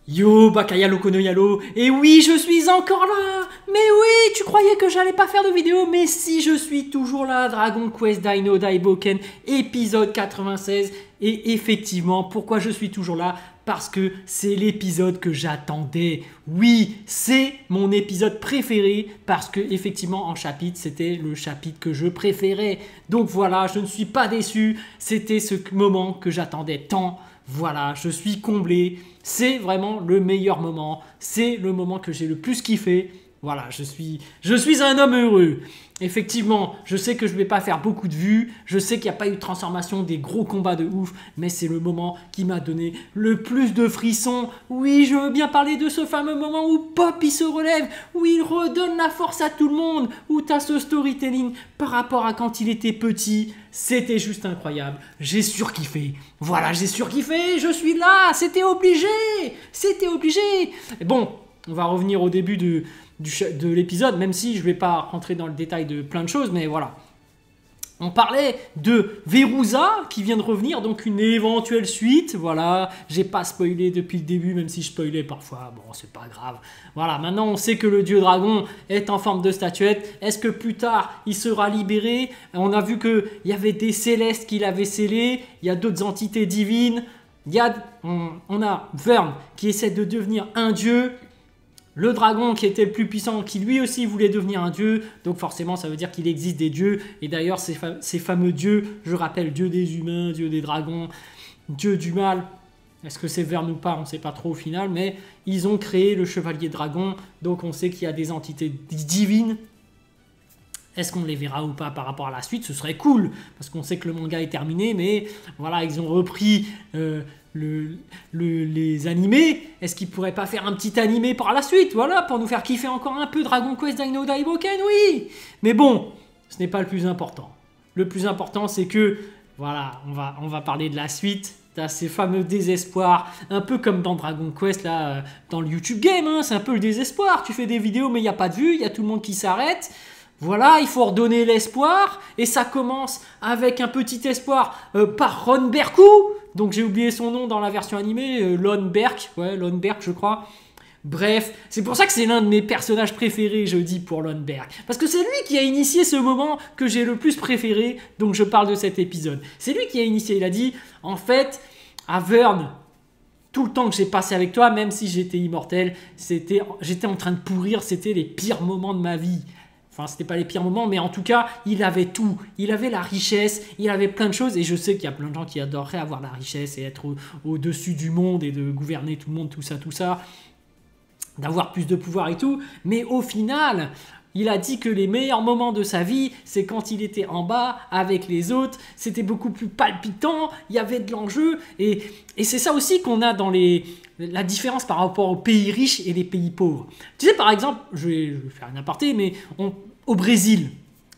Yo, Bakaya Loco no Yalo, et oui, je suis encore là. Mais oui, tu croyais que j'allais pas faire de vidéo, mais si, je suis toujours là. Dragon Quest Dino Daiboken, épisode 96. Et effectivement, pourquoi je suis toujours là? Parce que c'est l'épisode que j'attendais. Oui, c'est mon épisode préféré, parce que effectivement, en chapitre, c'était le chapitre que je préférais. Donc voilà, je ne suis pas déçu. C'était ce moment que j'attendais tant. Voilà, je suis comblé. C'est vraiment le meilleur moment. C'est le moment que j'ai le plus kiffé. Voilà, je suis un homme heureux. Effectivement, je sais que je ne vais pas faire beaucoup de vues. Je sais qu'il n'y a pas eu de transformation, des gros combats de ouf. Mais c'est le moment qui m'a donné le plus de frissons. Oui, je veux bien parler de ce fameux moment où Pop il se relève. Où il redonne la force à tout le monde. Où tu as ce storytelling par rapport à quand il était petit. C'était juste incroyable. J'ai surkiffé. Voilà, j'ai surkiffé. Je suis là. C'était obligé. C'était obligé. Et bon, on va revenir au début de l'épisode, même si je ne vais pas rentrer dans le détail de plein de choses, mais voilà. On parlait de Veruza qui vient de revenir, donc une éventuelle suite. Voilà, j'ai pas spoilé depuis le début, même si je spoilais parfois. Bon, c'est pas grave. Voilà, maintenant on sait que le dieu dragon est en forme de statuette. Est-ce que plus tard il sera libéré? On a vu qu'il y avait des célestes qui l'avaient scellé. Il y a d'autres entités divines. On a Vern qui essaie de devenir un dieu. Le dragon qui était le plus puissant, qui lui aussi voulait devenir un dieu, donc forcément ça veut dire qu'il existe des dieux, et d'ailleurs ces fameux dieux, je rappelle, dieu des humains, dieu des dragons, dieu du mal, est-ce que c'est Vern ou pas, on ne sait pas trop au final, mais ils ont créé le chevalier dragon, donc on sait qu'il y a des entités divines. Est-ce qu'on les verra ou pas par rapport à la suite? Ce serait cool, parce qu'on sait que le manga est terminé, mais voilà, ils ont repris les animés. Est-ce qu'ils pourraient pas faire un petit animé par la suite? Voilà, pour nous faire kiffer encore un peu Dragon Quest Dino Daiboken, oui. Mais bon, ce n'est pas le plus important. Le plus important, c'est que, voilà, on va parler de la suite. T'as ces fameux désespoirs, un peu comme dans Dragon Quest, là, dans le YouTube Game, hein, c'est un peu le désespoir. Tu fais des vidéos, mais il n'y a pas de vues, il y a tout le monde qui s'arrête. Voilà, il faut redonner l'espoir, et ça commence avec un petit espoir par Ron Berku. Donc j'ai oublié son nom dans la version animée, Lon Berk, ouais, Lon Berk je crois. Bref, c'est pour ça que c'est l'un de mes personnages préférés, je dis, pour Lon Berk. Parce que c'est lui qui a initié ce moment que j'ai le plus préféré, donc je parle de cet épisode. C'est lui qui a initié, il a dit, en fait, à Vern, tout le temps que j'ai passé avec toi, même si j'étais immortel, j'étais en train de pourrir, c'était les pires moments de ma vie. Enfin, c'était pas les pires moments, mais en tout cas, il avait tout. Il avait la richesse, il avait plein de choses. Et je sais qu'il y a plein de gens qui adoreraient avoir la richesse et être au-dessus du monde et de gouverner tout le monde, tout ça. D'avoir plus de pouvoir et tout. Mais au final, il a dit que les meilleurs moments de sa vie, c'est quand il était en bas avec les autres. C'était beaucoup plus palpitant, il y avait de l'enjeu. Et c'est ça aussi qu'on a dans la différence par rapport aux pays riches et les pays pauvres. Tu sais, par exemple, je vais faire un aparté, mais au Brésil,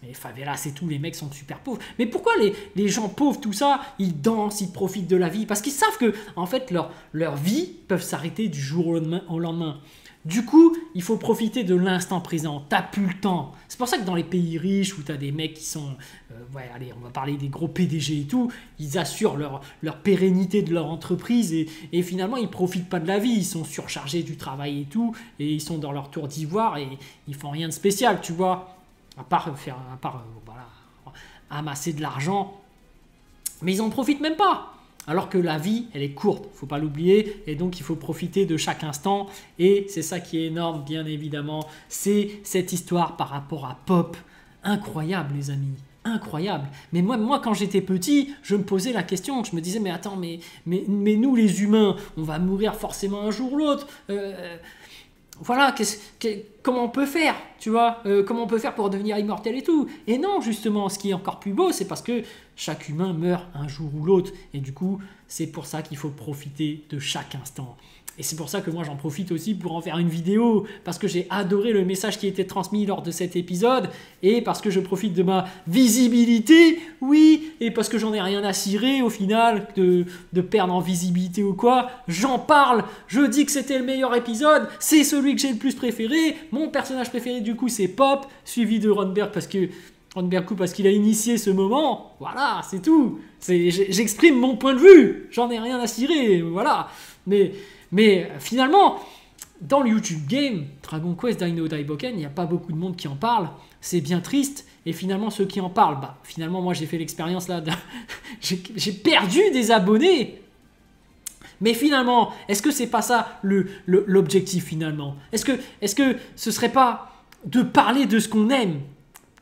les favelas et tout, les mecs sont super pauvres. Mais pourquoi les gens pauvres, tout ça, ils dansent, ils profitent de la vie? Parce qu'ils savent que, en fait, leur vie peuvent s'arrêter du jour au lendemain. Du coup, il faut profiter de l'instant présent. T'as plus le temps. C'est pour ça que dans les pays riches où t'as des mecs qui sont... ouais, allez, on va parler des gros PDG et tout. Ils assurent leur pérennité de leur entreprise et finalement, ils profitent pas de la vie. Ils sont surchargés du travail et tout. Et ils sont dans leur tour d'ivoire et ils font rien de spécial, tu vois. À part voilà, amasser de l'argent. Mais ils en profitent même pas. Alors que la vie, elle est courte, faut pas l'oublier, et donc il faut profiter de chaque instant, et c'est ça qui est énorme, bien évidemment, c'est cette histoire par rapport à Pop, incroyable les amis, incroyable. Mais moi quand j'étais petit, je me posais la question, je me disais mais attends, mais nous les humains, on va mourir forcément un jour ou l'autre, voilà, comment on peut faire, tu vois, comment on peut faire pour devenir immortel et tout. Et non, justement, ce qui est encore plus beau, c'est parce que chaque humain meurt un jour ou l'autre. Et du coup, c'est pour ça qu'il faut profiter de chaque instant. Et c'est pour ça que moi, j'en profite aussi pour en faire une vidéo, parce que j'ai adoré le message qui a été transmis lors de cet épisode, et parce que je profite de ma visibilité, oui, et parce que j'en ai rien à cirer au final, de perdre en visibilité ou quoi. J'en parle, je dis que c'était le meilleur épisode, c'est celui que j'ai le plus préféré, mon personnage préféré du coup c'est Pop, suivi de Ron Berk parce qu'il a initié ce moment, voilà, c'est tout. J'exprime mon point de vue, j'en ai rien à cirer, voilà. Mais finalement, dans le YouTube Game, Dragon Quest Dino Daiboken, il n'y a pas beaucoup de monde qui en parle. C'est bien triste. Et finalement, ceux qui en parlent, finalement, moi j'ai fait l'expérience là, j'ai perdu des abonnés. Mais finalement, est-ce que c'est pas ça l'objectif finalement? Est-ce que ce serait pas de parler de ce qu'on aime,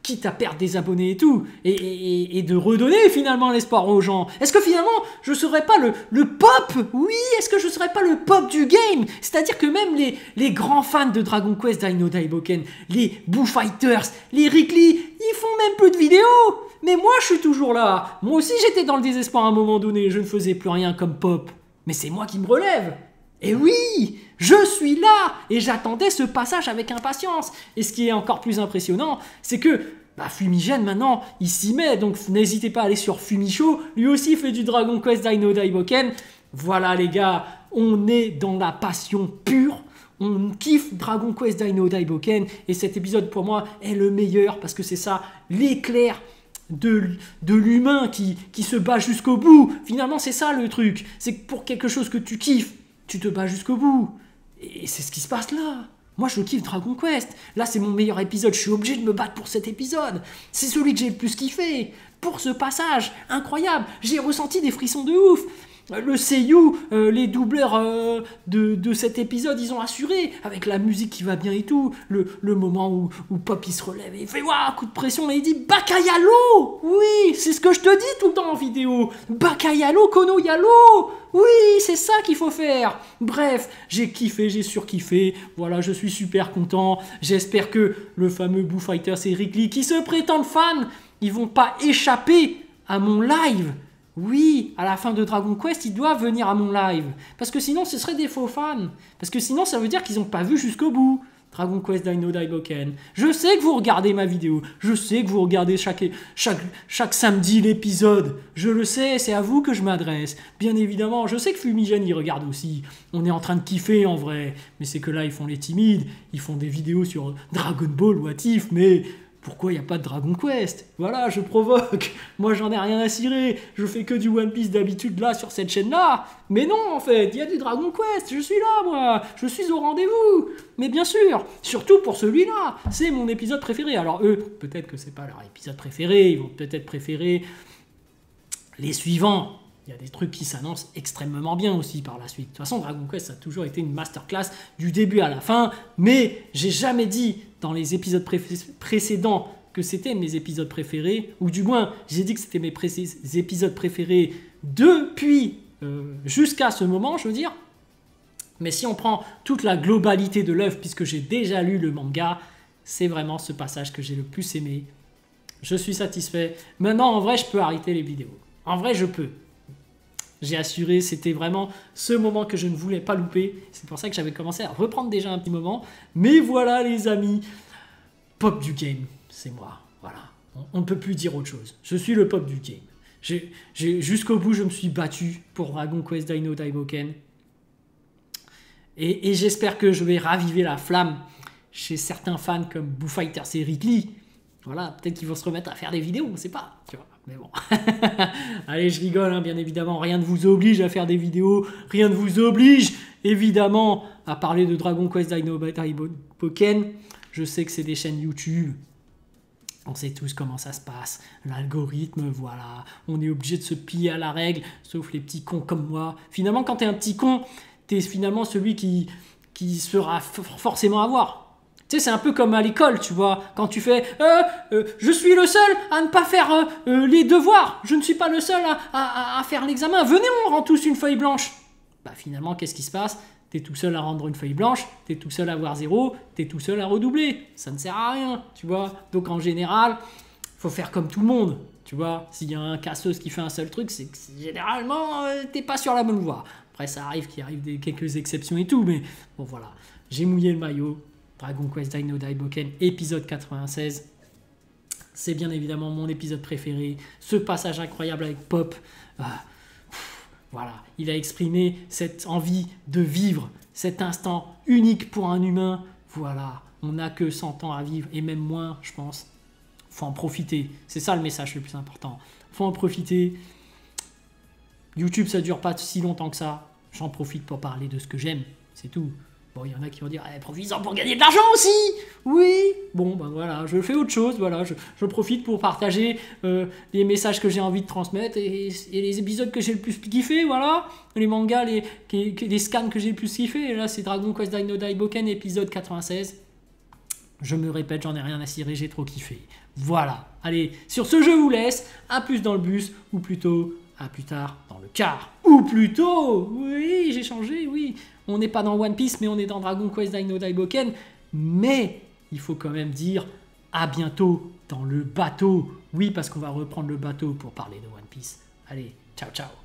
quitte à perdre des abonnés et tout, et de redonner finalement l'espoir aux gens? Est-ce que finalement, je serais pas le pop? Oui, est-ce que je serais pas le pop du game? C'est-à-dire que même les grands fans de Dragon Quest Dino Daiboken, les Boo Fighters, les Rickly, ils font même plus de vidéos. Mais moi, je suis toujours là. Moi aussi, j'étais dans le désespoir à un moment donné. Je ne faisais plus rien comme pop. Mais c'est moi qui me relève. Et oui, je suis là. Et j'attendais ce passage avec impatience. Et ce qui est encore plus impressionnant, c'est que Fumigène, maintenant, il s'y met. Donc n'hésitez pas à aller sur Fumicho. Lui aussi fait du Dragon Quest Dino Daiboken. Voilà les gars, on est dans la passion pure. On kiffe Dragon Quest Dino Daiboken. Et cet épisode, pour moi, est le meilleur. Parce que c'est ça, l'éclair de l'humain qui se bat jusqu'au bout. Finalement, c'est ça le truc. C'est que pour quelque chose que tu kiffes, tu te bats jusqu'au bout. Et c'est ce qui se passe là. Moi, je kiffe Dragon Quest. Là, c'est mon meilleur épisode. Je suis obligé de me battre pour cet épisode. C'est celui que j'ai le plus kiffé. Pour ce passage incroyable. J'ai ressenti des frissons de ouf. Le seiyuu, les doubleurs de cet épisode, ils ont assuré, avec la musique qui va bien et tout, le moment où Pop il se relève et il fait waouh, coup de pression et il dit Bakayalo. Oui, c'est ce que je te dis tout le temps en vidéo. Bakayalo Kono Yalo. Oui, c'est ça qu'il faut faire. Bref, j'ai kiffé, j'ai surkiffé. Voilà, je suis super content. J'espère que le fameux Boo Fighters et Rickly qui se prétendent fans, ils vont pas échapper à mon live. Oui, à la fin de Dragon Quest, ils doivent venir à mon live. Parce que sinon, ce seraient des faux fans. Parce que sinon, ça veut dire qu'ils n'ont pas vu jusqu'au bout Dragon Quest Dino Daiboken. Je sais que vous regardez ma vidéo. Je sais que vous regardez chaque samedi l'épisode. Je le sais, c'est à vous que je m'adresse. Bien évidemment, je sais que Fumigène y regarde aussi. On est en train de kiffer en vrai. Mais c'est que là, ils font les timides. Ils font des vidéos sur Dragon Ball, What If, mais... Pourquoi il n'y a pas de Dragon Quest? Voilà, je provoque. Moi, j'en ai rien à cirer. Je fais que du One Piece d'habitude là, sur cette chaîne-là. Mais non, en fait, il y a du Dragon Quest. Je suis là, moi. Je suis au rendez-vous. Mais bien sûr, surtout pour celui-là. C'est mon épisode préféré. Alors eux, peut-être que c'est pas leur épisode préféré. Ils vont peut-être préférer les suivants. Il y a des trucs qui s'annoncent extrêmement bien aussi par la suite. De toute façon, Dragon Quest, ça a toujours été une masterclass du début à la fin. Mais j'ai jamais dit dans les épisodes précédents que c'était mes épisodes préférés. Ou du moins, j'ai dit que c'était mes épisodes préférés depuis jusqu'à ce moment, je veux dire. Mais si on prend toute la globalité de l'œuvre, puisque j'ai déjà lu le manga, c'est vraiment ce passage que j'ai le plus aimé. Je suis satisfait. Maintenant, en vrai, je peux arrêter les vidéos. En vrai, je peux. J'ai assuré, c'était vraiment ce moment que je ne voulais pas louper. C'est pour ça que j'avais commencé à reprendre déjà un petit moment. Mais voilà les amis, pop du game, c'est moi. Voilà, on ne peut plus dire autre chose. Je suis le pop du game. Jusqu'au bout, je me suis battu pour Dragon Quest Dino Daiboken. Et j'espère que je vais raviver la flamme chez certains fans comme Boo Fighters et Rickly. Voilà, peut-être qu'ils vont se remettre à faire des vidéos, on ne sait pas, tu vois. Mais bon, allez, je rigole, hein, bien évidemment, rien ne vous oblige à faire des vidéos, rien ne vous oblige, évidemment, à parler de Dragon Quest Dino Daiboken. Je sais que c'est des chaînes YouTube, on sait tous comment ça se passe, l'algorithme, voilà, on est obligé de se plier à la règle, sauf les petits cons comme moi. Finalement, quand t'es un petit con, t'es finalement celui qui sera forcément à voir. Tu sais, c'est un peu comme à l'école, tu vois, quand tu fais je suis le seul à ne pas faire les devoirs, je ne suis pas le seul à faire l'examen, venez, on rend tous une feuille blanche. Bah finalement, qu'est-ce qui se passe? T'es tout seul à rendre une feuille blanche, t'es tout seul à avoir 0, t'es tout seul à redoubler. Ça ne sert à rien, tu vois. Donc en général, faut faire comme tout le monde, tu vois. S'il y a un casseuse qui fait un seul truc, c'est que généralement, t'es pas sur la bonne voie. Après, ça arrive qu'il arrive quelques exceptions et tout, mais bon voilà, j'ai mouillé le maillot. Dragon Quest Dino Daiboken, épisode 96. C'est bien évidemment mon épisode préféré. Ce passage incroyable avec Pop. Voilà, il a exprimé cette envie de vivre, cet instant unique pour un humain. Voilà, on n'a que 100 ans à vivre, et même moins, je pense. Faut en profiter. C'est ça le message le plus important. Faut en profiter. YouTube, ça dure pas si longtemps que ça. j'en profite pour parler de ce que j'aime, c'est tout. Bon, il y en a qui vont dire, profite-en pour gagner de l'argent aussi. Oui. Bon, ben voilà, je fais autre chose. Voilà, je profite pour partager les messages que j'ai envie de transmettre et les épisodes que j'ai le plus kiffé. Voilà, les mangas, les scans que j'ai le plus kiffé. Et là, c'est Dragon Quest Dino Daiboken, épisode 96. Je me répète, j'en ai rien à cirer, j'ai trop kiffé. Voilà. Allez, sur ce, je vous laisse. À plus dans le bus, ou plutôt à plus tard dans le car. Ou plutôt, oui, j'ai changé, oui. On n'est pas dans One Piece, mais on est dans Dragon Quest Dino Daiboken. Mais il faut quand même dire à bientôt dans le bateau. Oui, parce qu'on va reprendre le bateau pour parler de One Piece. Allez, ciao, ciao.